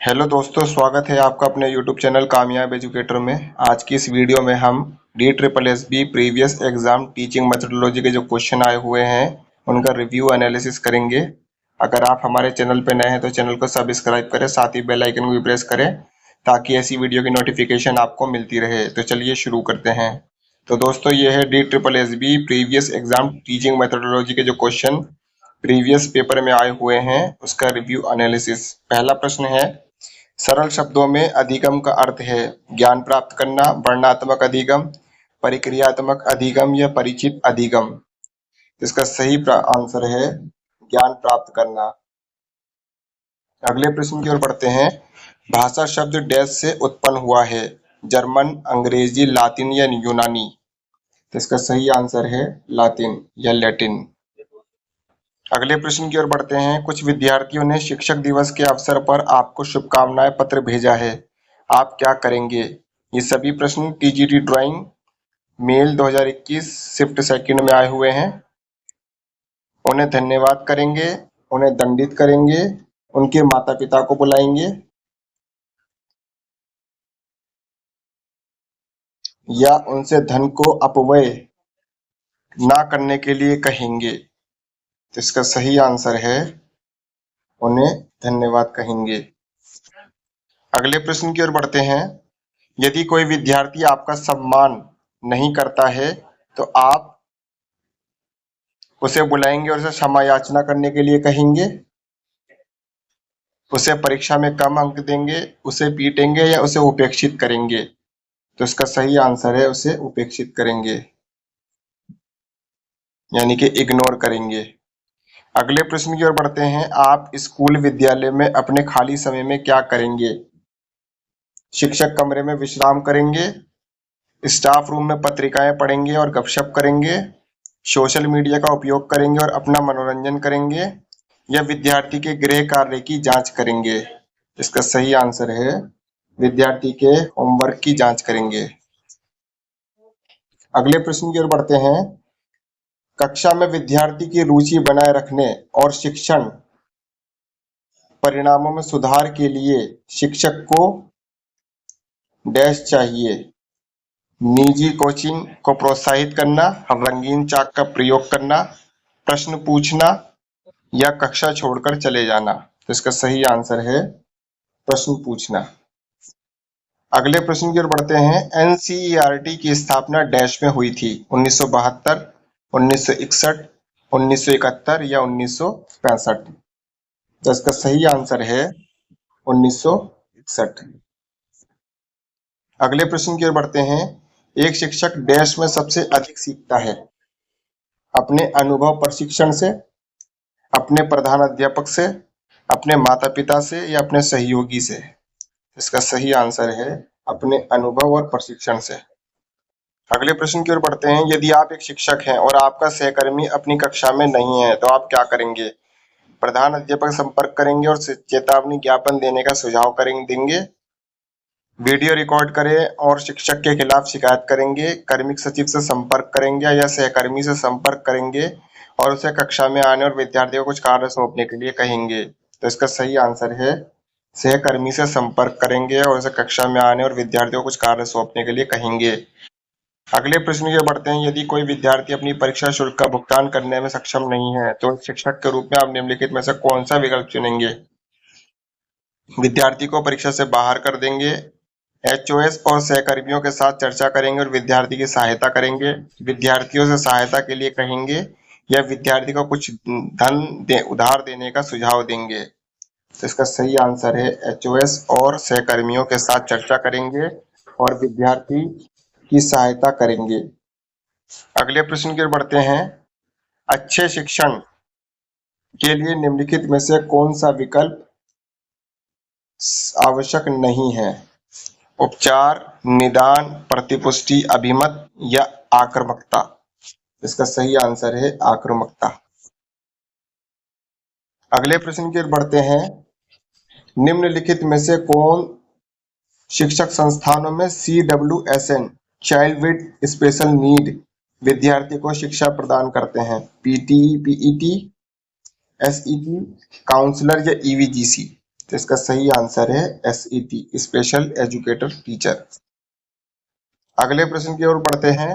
Hello दोस्तों, स्वागत है आपका अपने यूट्यूब चैनल कामयाब एजुकेटर में। आज की इस वीडियो में हम DSSB previous exam teaching methodology के जो क्वेश्चन आए हुए हैं उनका रिव्यू एनालिसिस करेंगे। अगर आप हमारे चैनल पर नए हैं तो चैनल को सब्सक्राइब करें, साथ ही बेल आइकन को भी प्रेस करें ताकि ऐसी वीडियो की नोटिफिकेशन आपको मिलती रहे। तो चलिए शुरू करते हैं। तो दोस्तों, ये है DSSB previous exam teaching methodology के जो क्वेश्चन प्रीवियस पेपर में आए हुए हैं उसका रिव्यू एनालिसिस। पहला प्रश्न है, सरल शब्दों में अधिगम का अर्थ है ज्ञान प्राप्त करना, वर्णनात्मक अधिगम, परिक्रियात्मक अधिगम या परिचित अधिगम। इसका सही आंसर है ज्ञान प्राप्त करना। अगले प्रश्न की ओर बढ़ते हैं। भाषा शब्द डैश से उत्पन्न हुआ है, जर्मन, अंग्रेजी, लातिन या यूनानी। तो इसका सही आंसर है लातिन या लैटिन। अगले प्रश्न की ओर बढ़ते हैं। कुछ विद्यार्थियों ने शिक्षक दिवस के अवसर पर आपको शुभकामनाएं पत्र भेजा है, आप क्या करेंगे? ये सभी प्रश्न TGT drawing male 2021 shift second में आए हुए हैं। उन्हें धन्यवाद करेंगे, उन्हें दंडित करेंगे, उनके माता पिता को बुलाएंगे या उनसे धन को अपव्यय ना करने के लिए कहेंगे। तो इसका सही आंसर है उन्हें धन्यवाद कहेंगे। अगले प्रश्न की ओर बढ़ते हैं। यदि कोई विद्यार्थी आपका सम्मान नहीं करता है तो आप उसे बुलाएंगे और उसे क्षमा याचना करने के लिए कहेंगे, उसे परीक्षा में कम अंक देंगे, उसे पीटेंगे या उसे उपेक्षित करेंगे। तो इसका सही आंसर है उसे उपेक्षित करेंगे, यानी कि इग्नोर करेंगे। अगले प्रश्न की ओर बढ़ते हैं। आप स्कूल विद्यालय में अपने खाली समय में क्या करेंगे? शिक्षक कमरे में विश्राम करेंगे, स्टाफ रूम में पत्रिकाएं पढ़ेंगे और गपशप करेंगे, सोशल मीडिया का उपयोग करेंगे और अपना मनोरंजन करेंगे या विद्यार्थी के गृह कार्य की जांच करेंगे। इसका सही आंसर है विद्यार्थी के होमवर्क की जांच करेंगे। अगले प्रश्न की ओर बढ़ते हैं। कक्षा में विद्यार्थी की रुचि बनाए रखने और शिक्षण परिणामों में सुधार के लिए शिक्षक को डैश चाहिए। निजी कोचिंग को प्रोत्साहित करना, रंगीन चाक का प्रयोग करना, प्रश्न पूछना या कक्षा छोड़कर चले जाना। तो इसका सही आंसर है प्रश्न पूछना। अगले प्रश्न की ओर बढ़ते हैं। NCERT की स्थापना डैश में हुई थी, 1972, 1961, 1971 या 1965। तो इसका सही आंसर है 1961। अगले प्रश्न की ओर बढ़ते हैं। एक शिक्षक डैश में सबसे अधिक सीखता है, अपने अनुभव प्रशिक्षण से, अपने प्रधान अध्यापक से, अपने माता पिता से या अपने सहयोगी से। इसका सही आंसर है अपने अनुभव और प्रशिक्षण से। अगले प्रश्न की ओर बढ़ते हैं। यदि आप एक शिक्षक हैं और आपका सहकर्मी अपनी कक्षा में नहीं है तो आप क्या करेंगे? प्रधान अध्यापक संपर्क करेंगे और चेतावनी ज्ञापन देने का सुझाव देंगे, वीडियो रिकॉर्ड करें और शिक्षक के खिलाफ शिकायत करेंगे, कार्मिक सचिव से संपर्क करेंगे या सहकर्मी से संपर्क करेंगे और उसे कक्षा में आने और विद्यार्थियों को कुछ कार्य सौंपने के लिए कहेंगे। तो इसका सही आंसर है सहकर्मी से संपर्क करेंगे और उसे कक्षा में आने और विद्यार्थियों को कुछ कार्य सौंपने के लिए कहेंगे। अगले प्रश्न की ओर बढ़ते हैं। यदि कोई विद्यार्थी अपनी परीक्षा शुल्क का भुगतान करने में सक्षम नहीं है तो शिक्षक के रूप में आप निम्नलिखित में से कौन सा विकल्प चुनेंगे? विद्यार्थी को परीक्षा से बाहर कर देंगे, HOS और सहकर्मियों के साथ चर्चा करेंगे और विद्यार्थी की सहायता करेंगे, विद्यार्थियों से सहायता के लिए कहेंगे या विद्यार्थी को कुछ धन उधार देने का सुझाव देंगे। तो इसका सही आंसर है HOS और सहकर्मियों के साथ चर्चा करेंगे और विद्यार्थी की सहायता करेंगे। अगले प्रश्न की ओर बढ़ते हैं। अच्छे शिक्षण के लिए निम्नलिखित में से कौन सा विकल्प आवश्यक नहीं है? उपचार, निदान, प्रतिपुष्टि, अभिमत या आक्रामकता। इसका सही आंसर है आक्रामकता। अगले प्रश्न की ओर बढ़ते हैं। निम्नलिखित में से कौन शिक्षक संस्थानों में CWSN child with special need विद्यार्थी को शिक्षा प्रदान करते हैं? PTE, PET, SET, काउंसलर या EVGC। तो इसका सही आंसर है SET, स्पेशल एजुकेटर टीचर। अगले प्रश्न की ओर बढ़ते हैं।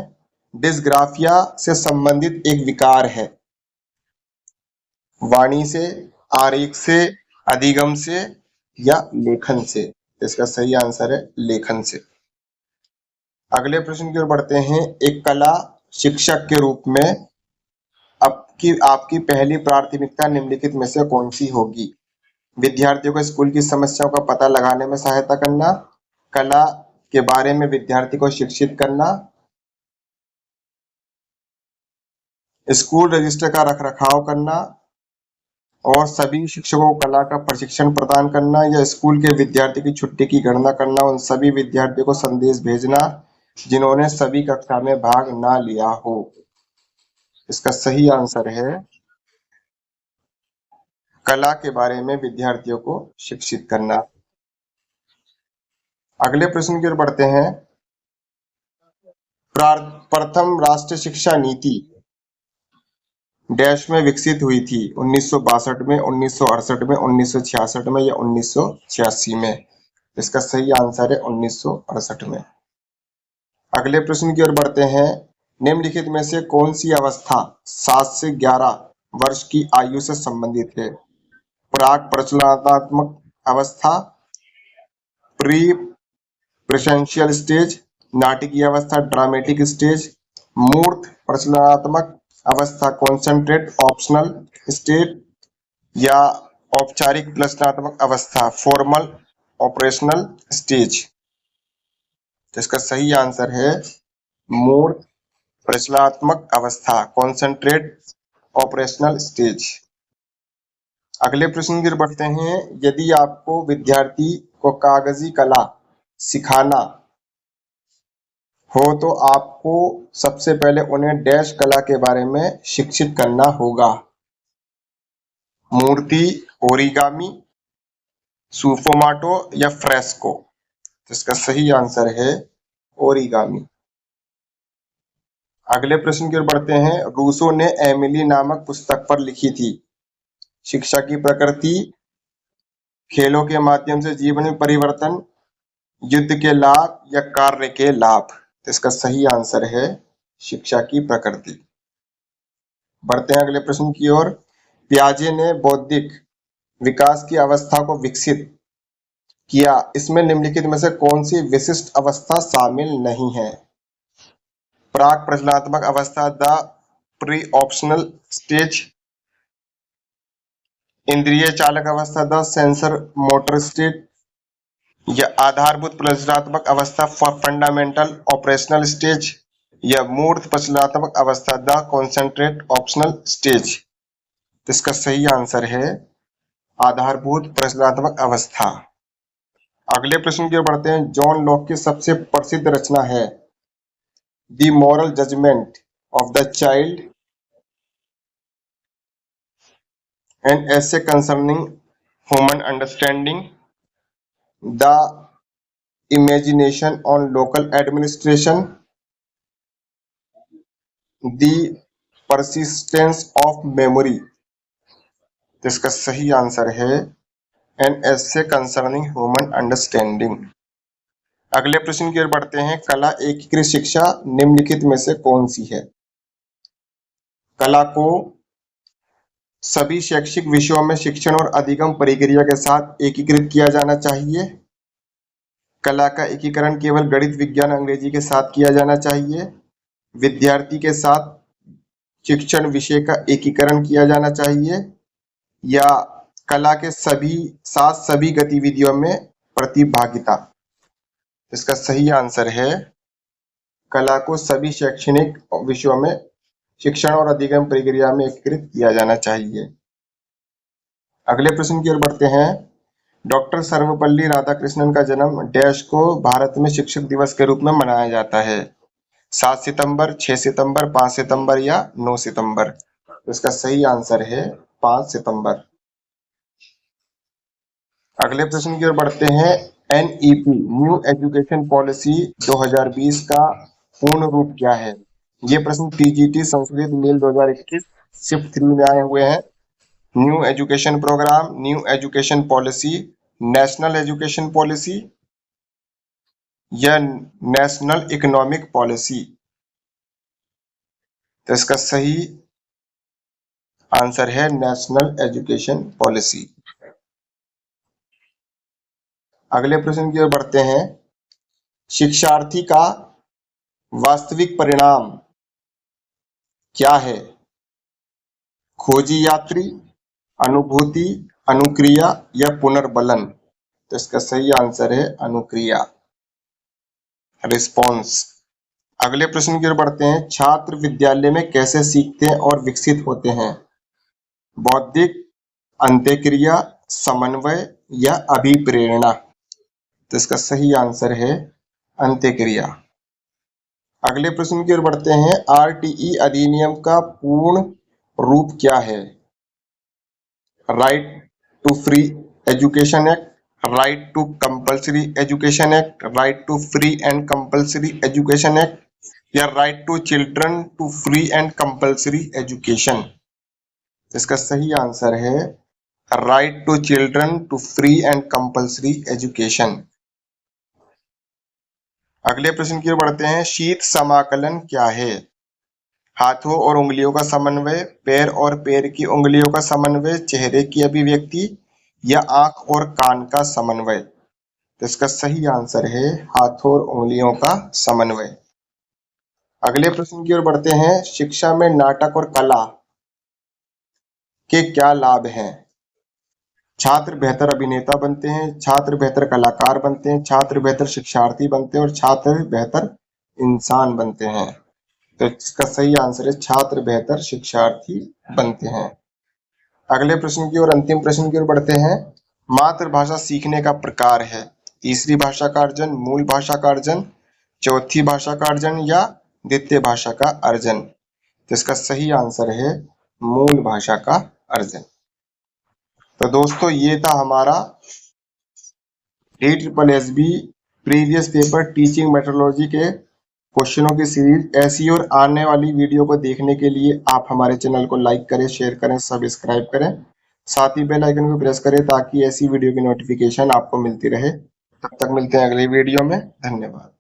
डिस्ग्राफिया से संबंधित एक विकार है। वाणी से, आरेख से, अधिगम से या लेखन से। तो इसका सही आंसर है लेखन से। अगले प्रश्न की ओर बढ़ते हैं। एक कला शिक्षक के रूप में आपकी पहली प्राथमिकता निम्नलिखित में से कौन सी होगी? विद्यार्थियों को स्कूल की समस्याओं का पता लगाने में सहायता करना, कला के बारे में विद्यार्थी को शिक्षित करना, स्कूल रजिस्टर का रखरखाव करना और सभी शिक्षकों को कला का प्रशिक्षण प्रदान करना, या स्कूल के विद्यार्थी की छुट्टी की गणना करना, उन सभी विद्यार्थियों को संदेश भेजना जिन्होंने सभी कक्षा में भाग ना लिया हो। इसका सही आंसर है कला के बारे में विद्यार्थियों को शिक्षित करना। अगले प्रश्न की ओर बढ़ते हैं। प्रथम राष्ट्रीय शिक्षा नीति डैश में विकसित हुई थी? 1962 में, 1968 में, 1966 में या 1986 में? इसका सही आंसर है 1968 में। अगले प्रश्न की ओर बढ़ते हैं। निम्नलिखित में से कौन सी अवस्था 7 से 11 वर्ष की आयु से संबंधित है? प्राक प्रचलनात्मक अवस्था, प्री प्रेसेंशियल स्टेज, नाटकीय अवस्था ड्रामेटिक स्टेज, मूर्त प्रचलनात्मक अवस्था कॉन्सेंट्रेट ऑप्शनल स्टेट, या औपचारिक प्रचलनात्मक अवस्था फॉर्मल ऑपरेशनल स्टेज। तो इसका सही आंसर है मूर्त प्रचलनात्मक अवस्था कॉन्सेंट्रेट ऑपरेशनल स्टेज। अगले प्रश्न की ओर बढ़ते हैं। यदि आपको विद्यार्थी को कागजी कला सिखाना हो तो आपको सबसे पहले उन्हें डैश कला के बारे में शिक्षित करना होगा? मूर्ति, ओरिगामी, सुफोमाटो या फ्रेस्को? तो इसका सही आंसर है ओरिगामी। अगले प्रश्न की ओर बढ़ते हैं। रूसो ने एमिली नामक पुस्तक पर लिखी थी शिक्षा की प्रकृति, खेलों के माध्यम से जीवन में परिवर्तन, युद्ध के लाभ या कार्य के लाभ? तो इसका सही आंसर है शिक्षा की प्रकृति। बढ़ते हैं अगले प्रश्न की ओर। पियाजे ने बौद्धिक विकास की अवस्था को विकसित किया, इसमें निम्नलिखित में से कौन सी विशिष्ट अवस्था शामिल नहीं है? प्राक प्रचलनात्मक अवस्था द प्री ऑप्शनल स्टेज, इंद्रिय चालक अवस्था द सेंसर मोटर स्टेट, या आधारभूत प्रचलनात्मक अवस्था फंडामेंटल ऑपरेशनल स्टेज, या मूर्त प्रचलनात्मक अवस्था द कॉन्सेंट्रेट ऑप्शनल स्टेज? इसका सही आंसर है आधारभूत प्रचलनात्मक अवस्था। अगले प्रश्न की ओर बढ़ते हैं। जॉन लॉक की सबसे प्रसिद्ध रचना है the moral judgment of the child, an essay concerning human understanding, the imagination on local administration, the persistence of memory? तो इसका सही आंसर है N essay concerning human understanding। अगले प्रश्न की ओर बढ़ते हैं। कला एकीकृत शिक्षा निम्नलिखित में से कौन सी है? कला को सभी शैक्षिक विषयों में शिक्षण और अधिगम प्रक्रिया के साथ एकीकृत किया जाना चाहिए, कला का एकीकरण केवल गणित, विज्ञान, अंग्रेजी के साथ किया जाना चाहिए, विद्यार्थी के साथ शिक्षण विषय का एकीकरण किया जाना चाहिए, या कला के सभी गतिविधियों में प्रतिभागिता? इसका सही आंसर है कला को सभी शैक्षणिक विषयों में शिक्षण और अधिगम प्रक्रिया में एकीकृत किया जाना चाहिए। अगले प्रश्न की ओर बढ़ते हैं। डॉक्टर सर्वपल्ली राधाकृष्णन का जन्म डैश को भारत में शिक्षक दिवस के रूप में मनाया जाता है? 7 सितंबर, 6 सितंबर, 5 सितंबर या 9 सितंबर? तो इसका सही आंसर है 5 सितंबर। अगले प्रश्न की ओर बढ़ते हैं। NEP न्यू एजुकेशन पॉलिसी 2020 का पूर्ण रूप क्या है? ये प्रश्न TGT संशोधित मेल 2021 शिफ्ट 3 में आए हुए हैं। New education program, new education policy, national education policy या नेशनल इकोनॉमिक पॉलिसी? तो इसका सही आंसर है नेशनल एजुकेशन पॉलिसी। अगले प्रश्न की ओर बढ़ते हैं। शिक्षार्थी का वास्तविक परिणाम क्या है? खोजी यात्री, अनुभूति, अनुक्रिया या पुनर्बलन? तो इसका सही आंसर है अनुक्रिया, रिस्पॉन्स। अगले प्रश्न की ओर बढ़ते हैं। छात्र विद्यालय में कैसे सीखते हैं और विकसित होते हैं? बौद्धिक, अंत्यक्रिया, समन्वय या अभिप्रेरणा? तो इसका सही आंसर है अंत्यक्रिया। अगले प्रश्न की ओर बढ़ते हैं। आरटीई अधिनियम का पूर्ण रूप क्या है? Right to free education act, right to compulsory education act, right to free and compulsory education act या right to children to free and compulsory education? इसका सही आंसर है right to children to free and compulsory education. अगले प्रश्न की ओर बढ़ते हैं। शीत समाकलन क्या है? हाथों और उंगलियों का समन्वय, पैर और पैर की उंगलियों का समन्वय, चेहरे की अभिव्यक्ति या आंख और कान का समन्वय? तो इसका सही आंसर है हाथों और उंगलियों का समन्वय। अगले प्रश्न की ओर बढ़ते हैं। शिक्षा में नाटक और कला के क्या लाभ हैं? छात्र बेहतर अभिनेता बनते हैं, छात्र बेहतर कलाकार बनते हैं, छात्र बेहतर शिक्षार्थी बनते हैं और छात्र बेहतर इंसान बनते हैं। तो इसका सही आंसर है छात्र बेहतर शिक्षार्थी बनते हैं। अगले प्रश्न की ओर, अंतिम प्रश्न की ओर बढ़ते हैं। मातृभाषा सीखने का प्रकार है? तीसरी भाषा का अर्जन, मूल भाषा का अर्जन, चौथी भाषा का अर्जन या द्वितीय भाषा का अर्जन? तो इसका सही आंसर है मूल भाषा का अर्जन। तो दोस्तों ये था हमारा DSSB previous paper teaching methodology के क्वेश्चनों की सीरीज। ऐसी और आने वाली वीडियो को देखने के लिए आप हमारे चैनल को लाइक करें, शेयर करें, सब्सक्राइब करें, साथ ही बेल आइकन को प्रेस करें ताकि ऐसी वीडियो की नोटिफिकेशन आपको मिलती रहे। तब तक मिलते हैं अगली वीडियो में। धन्यवाद।